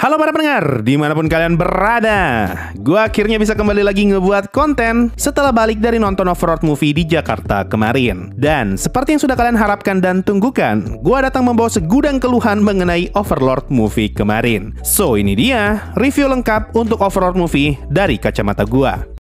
Halo para pendengar, dimanapun kalian berada. Gue akhirnya bisa kembali lagi ngebuat konten setelah balik dari nonton Overlord movie di Jakarta kemarin. Dan seperti yang sudah kalian harapkan dan tunggukan, gue datang membawa segudang keluhan mengenai Overlord movie kemarin. So ini dia, review lengkap untuk Overlord movie dari kacamata gue.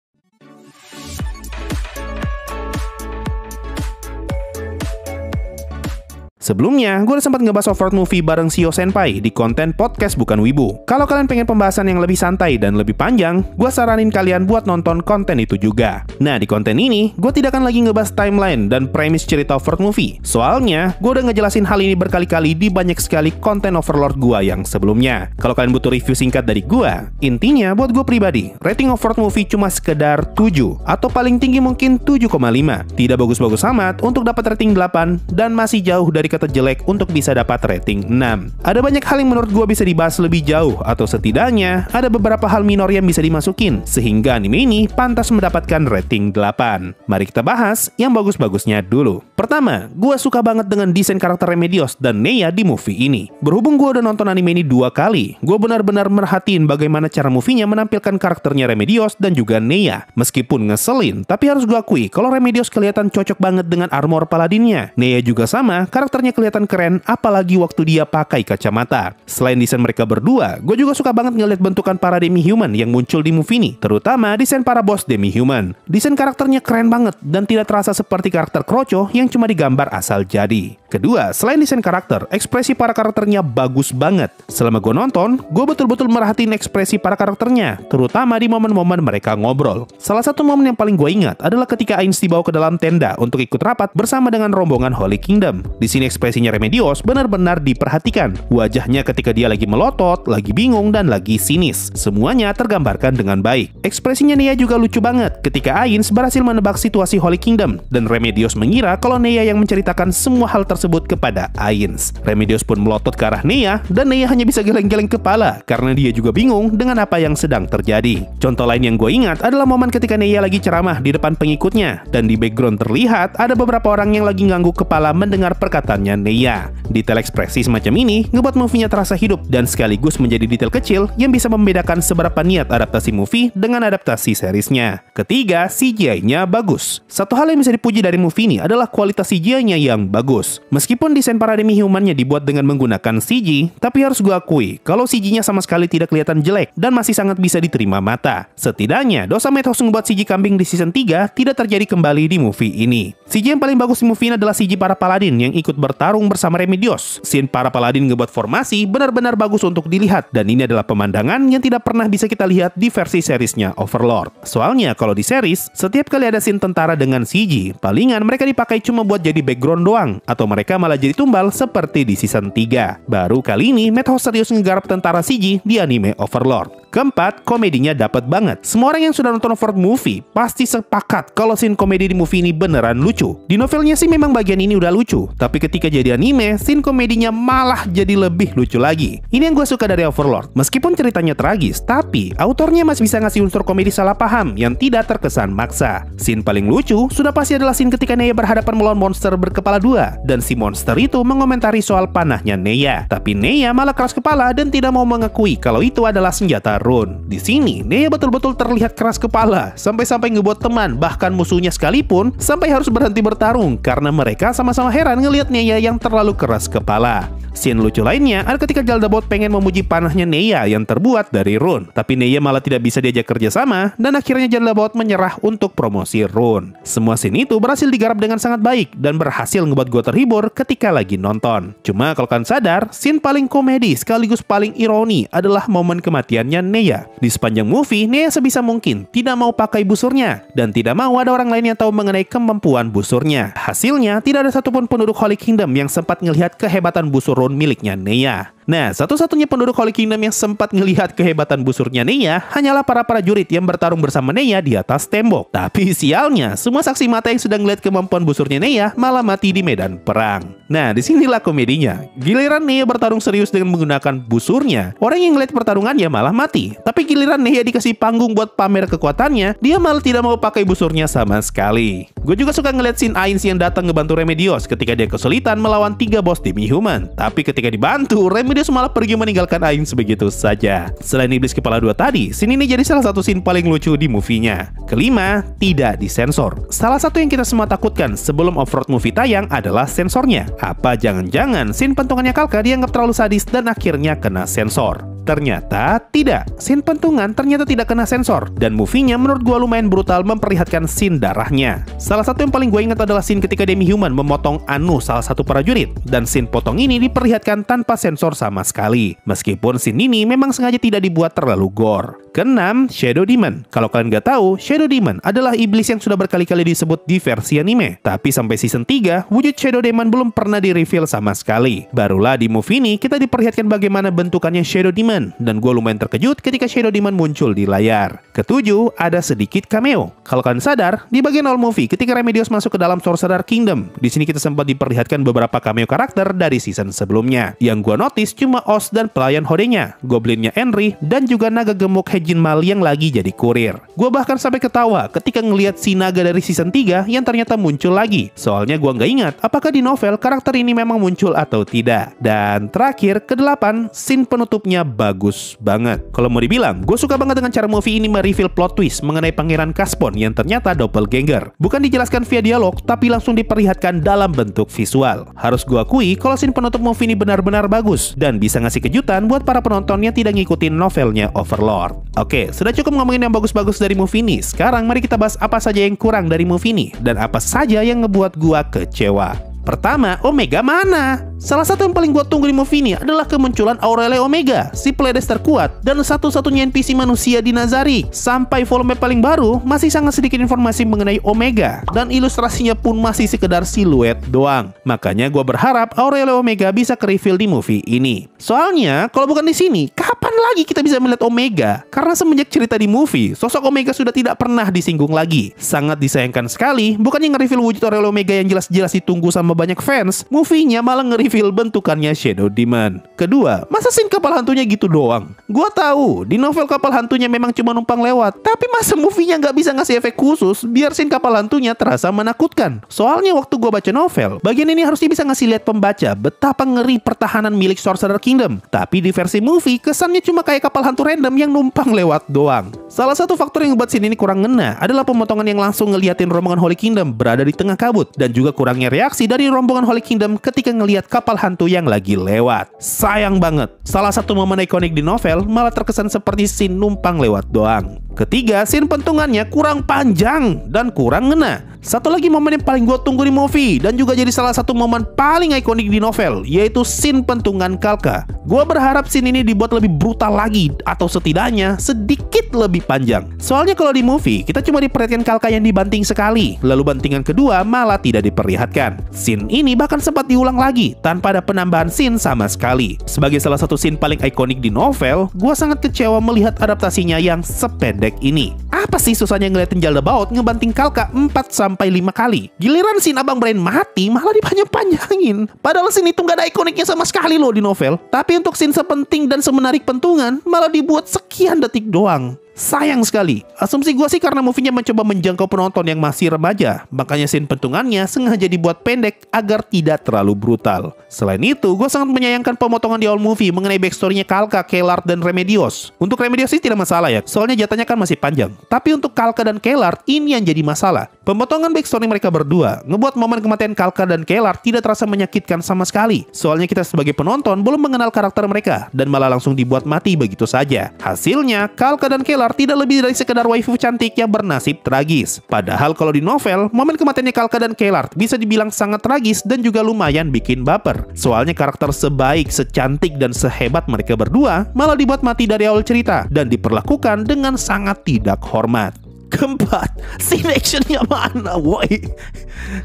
Sebelumnya, gue udah sempat ngebahas Overlord movie bareng Shio Senpai di konten podcast Bukan Wibu. Kalau kalian pengen pembahasan yang lebih santai dan lebih panjang, gue saranin kalian buat nonton konten itu juga. Nah, di konten ini, gue tidak akan lagi ngebahas timeline dan premis cerita Overlord movie. Soalnya, gue udah ngejelasin hal ini berkali-kali di banyak sekali konten Overlord gue yang sebelumnya. Kalau kalian butuh review singkat dari gue, intinya buat gue pribadi, rating Overlord movie cuma sekedar 7, atau paling tinggi mungkin 7,5. Tidak bagus-bagus amat untuk dapat rating 8, dan masih jauh dari kata jelek untuk bisa dapat rating 6. Ada banyak hal yang menurut gue bisa dibahas lebih jauh, atau setidaknya ada beberapa hal minor yang bisa dimasukin sehingga anime ini pantas mendapatkan rating 8. Mari kita bahas yang bagus-bagusnya dulu. Pertama, gue suka banget dengan desain karakter Remedios dan Neya di movie ini. Berhubung gue udah nonton anime ini 2 kali, gue benar-benar merhatiin bagaimana cara movie-nya menampilkan karakternya Remedios dan juga Neya. Meskipun ngeselin, tapi harus gue akui kalau Remedios kelihatan cocok banget dengan armor paladinnya. Neya juga sama, karakternya kelihatan keren, apalagi waktu dia pakai kacamata. Selain desain mereka berdua, gue juga suka banget ngeliat bentukan para demi-human yang muncul di movie ini, terutama desain para boss demi-human. Desain karakternya keren banget dan tidak terasa seperti karakter Kroco yang cuma digambar asal jadi. Kedua, selain desain karakter, ekspresi para karakternya bagus banget. Selama gue nonton, gue betul-betul merhatiin ekspresi para karakternya, terutama di momen-momen mereka ngobrol. Salah satu momen yang paling gue ingat adalah ketika Ainz dibawa ke dalam tenda untuk ikut rapat bersama dengan rombongan Holy Kingdom. Di sini ekspresinya Remedios benar-benar diperhatikan. Wajahnya ketika dia lagi melotot, lagi bingung, dan lagi sinis. Semuanya tergambarkan dengan baik. Ekspresinya Neya juga lucu banget ketika Ainz berhasil menebak situasi Holy Kingdom, dan Remedios mengira kalau Neya yang menceritakan semua hal tersebut kepada Ainz. Remedios pun melotot ke arah Neya, dan Neya hanya bisa geleng-geleng kepala karena dia juga bingung dengan apa yang sedang terjadi. Contoh lain yang gue ingat adalah momen ketika Neya lagi ceramah di depan pengikutnya, dan di background terlihat ada beberapa orang yang lagi ngangguk kepala mendengar perkataannya Neya. Detail ekspresi semacam ini ngebuat movie-nya terasa hidup dan sekaligus menjadi detail kecil yang bisa membedakan seberapa niat adaptasi movie dengan adaptasi seriesnya. Ketiga, CGI-nya bagus. Satu hal yang bisa dipuji dari movie ini adalah kualitas CGI-nya yang bagus. Meskipun desain para demi-human-nya dibuat dengan menggunakan CG, tapi harus gue akui kalau CG-nya sama sekali tidak kelihatan jelek dan masih sangat bisa diterima mata. Setidaknya, dosa Madhouse membuat CG kambing di season 3 tidak terjadi kembali di movie ini. CG yang paling bagus di movie ini adalah CG para paladin yang ikut bertarung bersama Remedios. Scene para paladin ngebuat formasi benar-benar bagus untuk dilihat, dan ini adalah pemandangan yang tidak pernah bisa kita lihat di versi seriesnya Overlord. Soalnya kalau di series, setiap kali ada scene tentara dengan CG, palingan mereka dipakai cuma buat jadi background doang, atau mereka malah jadi tumbal seperti di season 3. Baru kali ini Madhouse serius ngegarap tentara CG di anime Overlord. Keempat, komedinya dapat banget. Semua orang yang sudah nonton Overlord movie pasti sepakat kalau scene komedi di movie ini beneran lucu. Di novelnya sih memang bagian ini udah lucu, tapi ketika jadi anime, scene komedinya malah jadi lebih lucu lagi. Ini yang gue suka dari Overlord. Meskipun ceritanya tragis, tapi autornya masih bisa ngasih unsur komedi salah paham yang tidak terkesan maksa. Scene paling lucu sudah pasti adalah scene ketika Neya berhadapan melawan monster berkepala 2, dan si monster itu mengomentari soal panahnya Neya. Tapi Neya malah keras kepala dan tidak mau mengakui kalau itu adalah senjata Rune. Di sini, Neya betul-betul terlihat keras kepala, sampai-sampai ngebuat teman, bahkan musuhnya sekalipun, sampai harus berhenti bertarung karena mereka sama-sama heran ngelihat Neya yang terlalu keras kepala. Scene lucu lainnya ada ketika Jaldabot pengen memuji panahnya Neya yang terbuat dari Rune, tapi Neya malah tidak bisa diajak kerjasama, dan akhirnya Jaldabot menyerah untuk promosi Rune. Semua scene itu berhasil digarap dengan sangat baik dan berhasil ngebuat gue terhibur ketika lagi nonton. Cuma kalau kalian sadar, scene paling komedi sekaligus paling ironi adalah momen kematiannya Neya. Di sepanjang movie, Neya sebisa mungkin tidak mau pakai busurnya dan tidak mau ada orang lain yang tahu mengenai kemampuan busurnya. Hasilnya, tidak ada satupun penduduk Holy Kingdom yang sempat ngelihat kehebatan busur Rune miliknya Neya. Nah, satu-satunya penduduk Holy Kingdom yang sempat ngelihat kehebatan busurnya Neya hanyalah para prajurit yang bertarung bersama Neya di atas tembok. Tapi sialnya, semua saksi mata yang sedang melihat kemampuan busurnya Neya malah mati di medan perang. Nah, disinilah komedinya. Giliran Neya bertarung serius dengan menggunakan busurnya, orang yang ngeliat pertarungannya malah mati. Tapi giliran Neya dikasih panggung buat pamer kekuatannya, dia malah tidak mau pakai busurnya sama sekali. Gue juga suka ngeliat scene Ainz yang datang ngebantu Remedios ketika dia kesulitan melawan 3 bos demi-human. Tapi ketika dibantu, Remedios Remedios malah pergi meninggalkan Aing sebegitu saja. Selain iblis kepala dua tadi, scene ini jadi salah satu scene paling lucu di movie-nya. Kelima, tidak disensor. Salah satu yang kita semua takutkan sebelum Off-Road movie tayang adalah sensornya. Apa jangan-jangan scene pentungannya Kalka dianggap terlalu sadis dan akhirnya kena sensor? Ternyata tidak. Scene pentungan ternyata tidak kena sensor. Dan movie-nya menurut gua lumayan brutal memperlihatkan scene darahnya. Salah satu yang paling gue ingat adalah scene ketika Demi-Human memotong anus salah satu prajurit. Dan scene potong ini diperlihatkan tanpa sensor sama sekali. Meskipun scene ini memang sengaja tidak dibuat terlalu gore. Keenam, Shadow Demon. Kalau kalian nggak tahu, Shadow Demon adalah iblis yang sudah berkali-kali disebut di versi anime. Tapi sampai season 3, wujud Shadow Demon belum pernah di-reveal sama sekali. Barulah di movie ini kita diperlihatkan bagaimana bentukannya Shadow Demon. Dan gue lumayan terkejut ketika Shadow Demon muncul di layar. Ketujuh, ada sedikit cameo. Kalau kalian sadar, di bagian awal movie ketika Remedios masuk ke dalam Sorcerer Kingdom, di sini kita sempat diperlihatkan beberapa cameo karakter dari season sebelumnya. Yang gue notice cuma Oz dan pelayan Hodenya, Goblinnya Henry, dan juga naga gemuk Hejin Mal yang lagi jadi kurir. Gue bahkan sampai ketawa ketika ngelihat si naga dari season 3 yang ternyata muncul lagi. Soalnya gue nggak ingat apakah di novel karakter ini memang muncul atau tidak. Dan terakhir, ke-8, scene penutupnya bagus banget. Kalau mau dibilang, gue suka banget dengan cara movie ini mereveal plot twist mengenai Pangeran Caspon yang ternyata doppelganger. Bukan dijelaskan via dialog, tapi langsung diperlihatkan dalam bentuk visual. Harus gue akui kalau scene penutup movie ini benar-benar bagus dan bisa ngasih kejutan buat para penonton yang tidak ngikutin novelnya Overlord. Oke, sudah cukup ngomongin yang bagus-bagus dari movie ini. Sekarang mari kita bahas apa saja yang kurang dari movie ini dan apa saja yang ngebuat gua kecewa. Pertama, Omega mana? Salah satu yang paling gua tunggu di movie ini adalah kemunculan Aurelia Omega, si Pleiades terkuat dan satu-satunya NPC manusia di Nazari. Sampai volume paling baru, masih sangat sedikit informasi mengenai Omega dan ilustrasinya pun masih sekedar siluet doang. Makanya gua berharap Aurelia Omega bisa ke-reveal di movie ini. Soalnya, kalau bukan di sini, kapan lagi kita bisa melihat Omega? Karena semenjak cerita di movie, sosok Omega sudah tidak pernah disinggung lagi. Sangat disayangkan sekali, bukannya nge-reveal wujud Aurelia Omega yang jelas-jelas ditunggu sama banyak fans, movie-nya malah nge-reveal bentukannya Shadow Demon. Kedua, masa scene kapal hantunya gitu doang? Gua tahu, di novel kapal hantunya memang cuma numpang lewat, tapi masa movie-nya nggak bisa ngasih efek khusus biar scene kapal hantunya terasa menakutkan? Soalnya waktu gua baca novel, bagian ini harusnya bisa ngasih lihat pembaca betapa ngeri pertahanan milik Sorcerer Kingdom. Tapi di versi movie, kesannya cuma kayak kapal hantu random yang numpang lewat doang. Salah satu faktor yang membuat scene ini kurang ngena adalah pemotongan yang langsung ngeliatin rombongan Holy Kingdom berada di tengah kabut, dan juga kurangnya reaksi dari rombongan Holy Kingdom ketika ngelihat kapal hantu yang lagi lewat. Sayang banget, salah satu momen ikonik di novel malah terkesan seperti scene numpang lewat doang. Ketiga, scene pentungannya kurang panjang dan kurang ngena. Satu lagi momen yang paling gue tunggu di movie dan juga jadi salah satu momen paling ikonik di novel, yaitu scene pentungan Kalka. Gue berharap scene ini dibuat lebih brutal lagi atau setidaknya sedikit lebih panjang. Soalnya kalau di movie kita cuma diperlihatkan Kalka yang dibanting sekali, lalu bantingan kedua malah tidak diperlihatkan. Scene ini bahkan sempat diulang lagi tanpa ada penambahan scene sama sekali. Sebagai salah satu scene paling ikonik di novel, gue sangat kecewa melihat adaptasinya yang sependek ini. Apa sih susahnya ngeliatin Jaldabaoth ngebanting Kalka 4-5 kali? Giliran scene Abang Brain mati malah dipanjang-panjangin. Padahal scene itu gak ada ikoniknya sama sekali loh di novel. Tapi untuk scene sepenting dan semenarik pentungan malah dibuat sekian detik doang. Sayang sekali. Asumsi gue sih karena movie-nya mencoba menjangkau penonton yang masih remaja, makanya scene pentungannya sengaja dibuat pendek agar tidak terlalu brutal. Selain itu, gue sangat menyayangkan pemotongan di awal movie mengenai backstory-nya Kalka, Kelart, dan Remedios. Untuk Remedios sih tidak masalah ya, soalnya jatahnya kan masih panjang. Tapi untuk Kalka dan Kelart, ini yang jadi masalah. Pemotongan backstory mereka berdua ngebuat momen kematian Kalka dan Kelart tidak terasa menyakitkan sama sekali. Soalnya kita sebagai penonton belum mengenal karakter mereka dan malah langsung dibuat mati begitu saja. Hasilnya, Kalka dan Kelart tidak lebih dari sekedar waifu cantik yang bernasib tragis. Padahal kalau di novel, momen kematiannya Kalka dan Kelart bisa dibilang sangat tragis dan juga lumayan bikin baper. Soalnya karakter sebaik, secantik, dan sehebat mereka berdua malah dibuat mati dari awal cerita dan diperlakukan dengan sangat tidak hormat. Keempat, scene actionnya mana woi?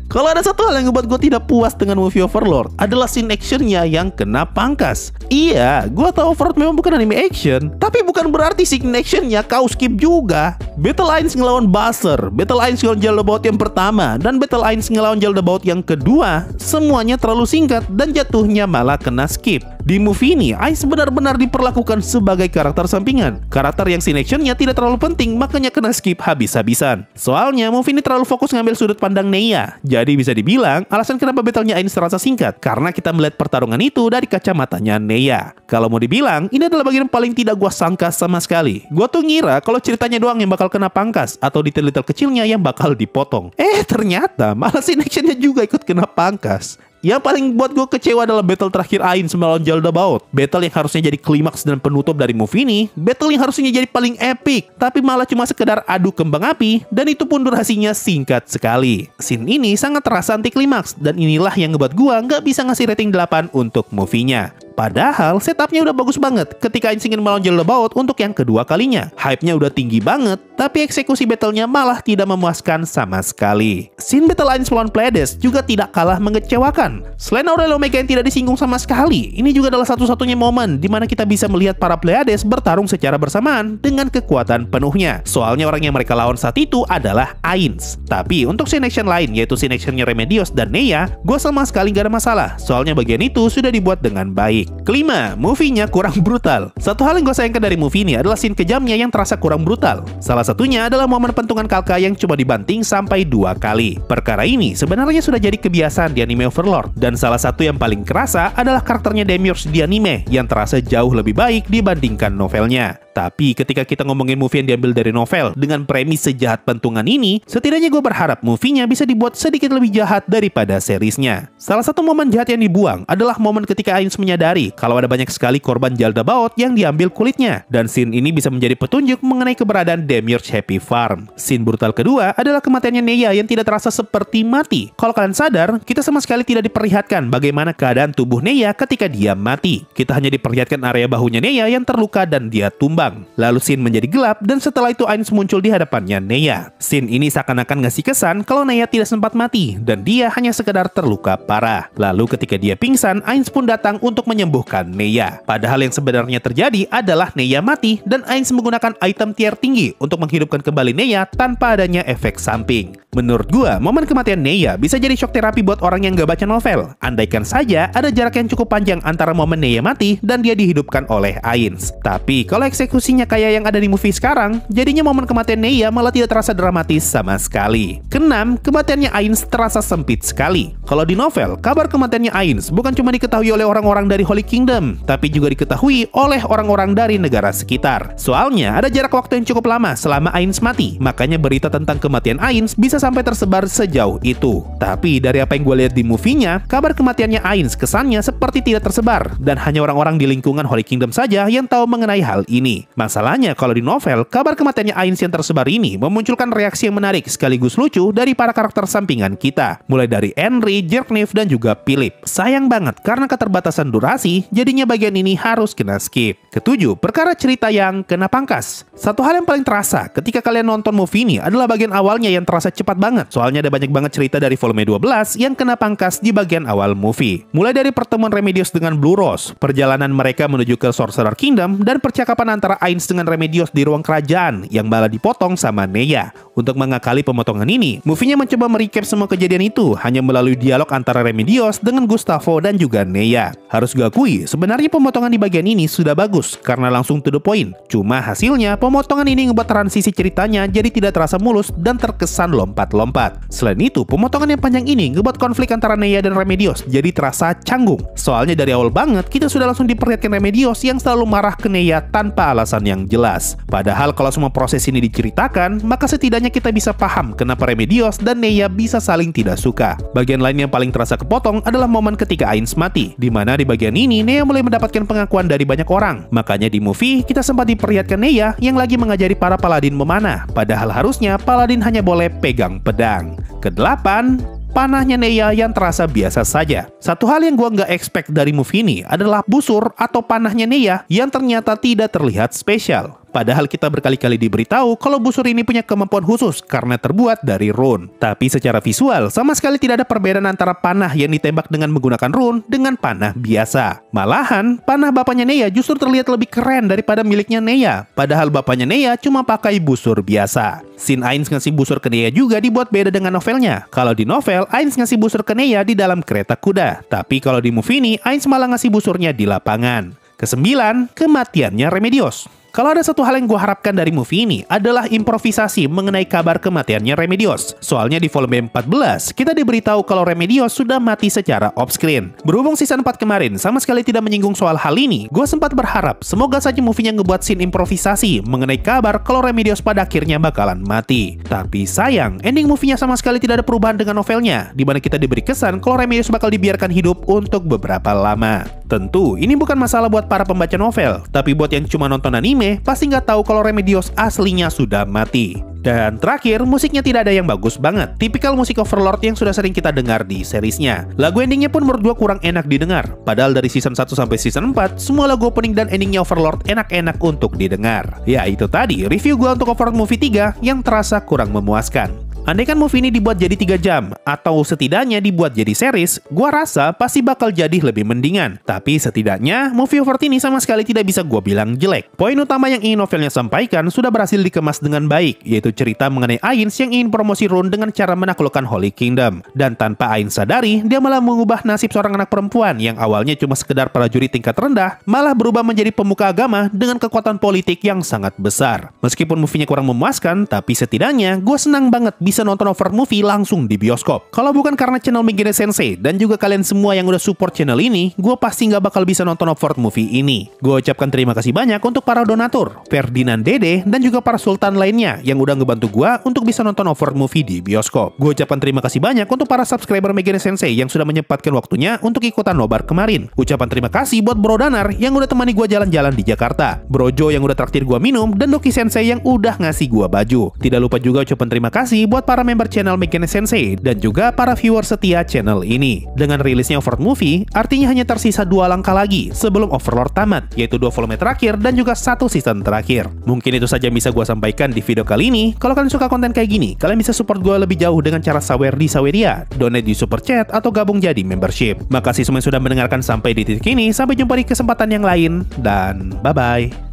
Kalau ada satu hal yang ngebuat gue tidak puas dengan movie Overlord adalah scene actionnya yang kena pangkas. Iya, gue tahu Overlord memang bukan anime action, tapi bukan berarti scene actionnya kau skip juga. Battle Lines ngelawan Basser, Battle Lines ngelawan Jaldabaoth yang pertama, dan Battle Lines ngelawan Jaldabaoth yang kedua, semuanya terlalu singkat dan jatuhnya malah kena skip. Di movie ini, Ainz benar-benar diperlakukan sebagai karakter sampingan. Karakter yang scene action-nya tidak terlalu penting, makanya kena skip habis-habisan. Soalnya, movie ini terlalu fokus ngambil sudut pandang Neya. Jadi bisa dibilang, alasan kenapa battle-nya Ainz terasa singkat, karena kita melihat pertarungan itu dari kacamatanya Neya. Kalau mau dibilang, ini adalah bagian paling tidak gua sangka sama sekali. Gua tuh ngira kalau ceritanya doang yang bakal kena pangkas, atau detail-detail kecilnya yang bakal dipotong. Ternyata malah scene action-nya juga ikut kena pangkas. Yang paling buat gue kecewa adalah battle terakhir Ainz melawan Jaldabaoth. Battle yang harusnya jadi klimaks dan penutup dari movie ini, battle yang harusnya jadi paling epic, tapi malah cuma sekedar adu kembang api, dan itu pun durasinya singkat sekali. Scene ini sangat terasa anti klimaks, dan inilah yang ngebuat gue nggak bisa ngasih rating 8 untuk movie-nya. Padahal setupnya udah bagus banget ketika Ainz ingin melawan Jaldabaoth untuk yang kedua kalinya. Hype-nya udah tinggi banget, tapi eksekusi battle-nya malah tidak memuaskan sama sekali. Scene battle Ainz melawan Pleiades juga tidak kalah mengecewakan. Selain Aurel Omega yang tidak disinggung sama sekali, ini juga adalah satu-satunya momen di mana kita bisa melihat para Pleiades bertarung secara bersamaan dengan kekuatan penuhnya. Soalnya orang yang mereka lawan saat itu adalah Ainz. Tapi untuk scene action lain, yaitu scene actionnya Remedios dan Neya, gue sama sekali gak ada masalah. Soalnya bagian itu sudah dibuat dengan baik. Kelima, movie-nya kurang brutal. Satu hal yang gue sayangkan dari movie ini adalah scene kejamnya yang terasa kurang brutal. Salah satunya adalah momen pentungan Kalka yang cuma dibanting sampai 2 kali. Perkara ini sebenarnya sudah jadi kebiasaan di anime Overlord, dan salah satu yang paling kerasa adalah karakternya Demiurge di anime yang terasa jauh lebih baik dibandingkan novelnya. Tapi ketika kita ngomongin movie yang diambil dari novel dengan premis sejahat pentungan ini, setidaknya gue berharap movie-nya bisa dibuat sedikit lebih jahat daripada seriesnya. Salah satu momen jahat yang dibuang adalah momen ketika Ainz menyadari kalau ada banyak sekali korban Jaldabaoth yang diambil kulitnya, dan scene ini bisa menjadi petunjuk mengenai keberadaan Demiurge Happy Farm. Scene brutal kedua adalah kematiannya Neya yang tidak terasa seperti mati. Kalau kalian sadar, kita sama sekali tidak diperlihatkan bagaimana keadaan tubuh Neya ketika dia mati. Kita hanya diperlihatkan area bahunya Neya yang terluka dan dia tumbang. Lalu scene menjadi gelap dan setelah itu Ainz muncul di hadapannya Neya. Scene ini seakan-akan ngasih kesan kalau Neya tidak sempat mati dan dia hanya sekedar terluka parah. Lalu ketika dia pingsan, Ainz pun datang untuk menyembuhkan Neya. Padahal yang sebenarnya terjadi adalah Neya mati dan Ainz menggunakan item tier tinggi untuk menghidupkan kembali Neya tanpa adanya efek samping. Menurut gua, momen kematian Neya bisa jadi shock terapi buat orang yang gak baca novel. Andaikan saja ada jarak yang cukup panjang antara momen Neya mati dan dia dihidupkan oleh Ainz. Tapi kalau eksekusinya kayak yang ada di movie sekarang, jadinya momen kematian Neya malah tidak terasa dramatis sama sekali. Keenam, kematiannya Ainz terasa sempit sekali. Kalau di novel, kabar kematiannya Ainz bukan cuma diketahui oleh orang-orang dari Holy Kingdom, tapi juga diketahui oleh orang-orang dari negara sekitar. Soalnya ada jarak waktu yang cukup lama selama Ainz mati, makanya berita tentang kematian Ainz bisa sampai tersebar sejauh itu. Tapi dari apa yang gue lihat di movie-nya, kabar kematiannya Ainz kesannya seperti tidak tersebar, dan hanya orang-orang di lingkungan Holy Kingdom saja yang tahu mengenai hal ini. Masalahnya kalau di novel, kabar kematiannya Ainz yang tersebar ini memunculkan reaksi yang menarik sekaligus lucu dari para karakter sampingan kita, mulai dari Henry, Jerkniv, dan juga Philip. Sayang banget karena keterbatasan durasi, jadinya bagian ini harus kena skip. Ketujuh, perkara cerita yang kena pangkas. Satu hal yang paling terasa ketika kalian nonton movie ini adalah bagian awalnya yang terasa cepat banget. Soalnya ada banyak banget cerita dari volume 12 yang kena pangkas di bagian awal movie. Mulai dari pertemuan Remedios dengan Blue Rose, perjalanan mereka menuju ke Sorcerer Kingdom, dan percakapan antara Ainz dengan Remedios di ruang kerajaan yang malah dipotong sama Neya. Untuk mengakali pemotongan ini, movie-nya mencoba merecap semua kejadian itu hanya melalui dialog antara Remedios dengan Gustavo dan juga Neya. Harus gue akui, sebenarnya pemotongan di bagian ini sudah bagus karena langsung to the point. Cuma hasilnya, pemotongan ini ngebuat transisi ceritanya jadi tidak terasa mulus dan terkesan lompat-lompat. Selain itu, pemotongan yang panjang ini ngebuat konflik antara Neya dan Remedios jadi terasa canggung. Soalnya dari awal banget kita sudah langsung diperlihatkan Remedios yang selalu marah ke Neya tanpa alasan yang jelas. Padahal kalau semua proses ini diceritakan, maka setidaknya kita bisa paham kenapa Remedios dan Neya bisa saling tidak suka. Bagian lain yang paling terasa kepotong adalah momen ketika Ainz mati, di mana di bagian ini Neya mulai mendapatkan pengakuan dari banyak orang. Makanya di movie kita sempat diperlihatkan Neya yang lagi mengajari para paladin memanah, padahal harusnya paladin hanya boleh pegang pedang. Kedelapan, panahnya Neya yang terasa biasa saja. Satu hal yang gua nggak expect dari movie ini adalah busur atau panahnya Neya yang ternyata tidak terlihat spesial. Padahal kita berkali-kali diberitahu kalau busur ini punya kemampuan khusus karena terbuat dari rune. Tapi secara visual, sama sekali tidak ada perbedaan antara panah yang ditembak dengan menggunakan rune dengan panah biasa. Malahan, panah bapaknya Neya justru terlihat lebih keren daripada miliknya Neya. Padahal bapaknya Neya cuma pakai busur biasa. Scene Ainz ngasih busur ke Neya juga dibuat beda dengan novelnya. Kalau di novel, Ainz ngasih busur ke Neya di dalam kereta kuda. Tapi kalau di movie ini, Ainz malah ngasih busurnya di lapangan. Kesembilan, kematiannya Remedios. Kalau ada satu hal yang gue harapkan dari movie ini adalah improvisasi mengenai kabar kematiannya Remedios. Soalnya di volume 14, kita diberitahu kalau Remedios sudah mati secara off-screen. Berhubung season 4 kemarin sama sekali tidak menyinggung soal hal ini, gue sempat berharap semoga saja movie-nya ngebuat scene improvisasi mengenai kabar kalau Remedios pada akhirnya bakalan mati. Tapi sayang, ending movie-nya sama sekali tidak ada perubahan dengan novelnya, di mana kita diberi kesan kalau Remedios bakal dibiarkan hidup untuk beberapa lama. Tentu, ini bukan masalah buat para pembaca novel, tapi buat yang cuma nonton anime, pasti nggak tahu kalau Remedios aslinya sudah mati. Dan terakhir, musiknya tidak ada yang bagus banget. Tipikal musik Overlord yang sudah sering kita dengar di seriesnya. Lagu endingnya pun menurut gue kurang enak didengar. Padahal dari season 1 sampai season 4, semua lagu opening dan endingnya Overlord enak-enak untuk didengar. Ya itu tadi, review gue untuk Overlord Movie 3 yang terasa kurang memuaskan. Andaikan movie ini dibuat jadi 3 jam, atau setidaknya dibuat jadi series, gua rasa pasti bakal jadi lebih mendingan. Tapi setidaknya, movie Overlord ini sama sekali tidak bisa gua bilang jelek. Poin utama yang ingin novelnya sampaikan sudah berhasil dikemas dengan baik, yaitu cerita mengenai Ainz yang ingin promosi rune dengan cara menaklukkan Holy Kingdom. Dan tanpa Ainz sadari, dia malah mengubah nasib seorang anak perempuan yang awalnya cuma sekedar prajurit tingkat rendah, malah berubah menjadi pemuka agama dengan kekuatan politik yang sangat besar. Meskipun movie-nya kurang memuaskan, tapi setidaknya gua senang banget bisa nonton Overlord Movie langsung di bioskop. Kalau bukan karena channel Megane Sensei dan juga kalian semua yang udah support channel ini, gue pasti nggak bakal bisa nonton Overlord Movie ini. Gue ucapkan terima kasih banyak untuk para donatur, Ferdinand Dede, dan juga para sultan lainnya yang udah ngebantu gue untuk bisa nonton Overlord Movie di bioskop. Gue ucapkan terima kasih banyak untuk para subscriber Megane Sensei yang sudah menyempatkan waktunya untuk ikutan nobar kemarin. Ucapan terima kasih buat Bro Danar yang udah temani gue jalan-jalan di Jakarta, Bro Jo yang udah traktir gue minum, dan Doki Sensei yang udah ngasih gue baju. Tidak lupa juga ucapan terima kasih buat para member channel Megane Sensei dan juga para viewer setia channel ini. Dengan rilisnya Overlord Movie, artinya hanya tersisa 2 langkah lagi sebelum Overlord tamat, yaitu 2 volume terakhir dan juga 1 season terakhir. Mungkin itu saja yang bisa gue sampaikan di video kali ini. Kalau kalian suka konten kayak gini, kalian bisa support gue lebih jauh dengan cara sawer di Saweria, donate di super chat, atau gabung jadi membership. Makasih semua yang sudah mendengarkan sampai di titik ini. Sampai jumpa di kesempatan yang lain, dan bye-bye.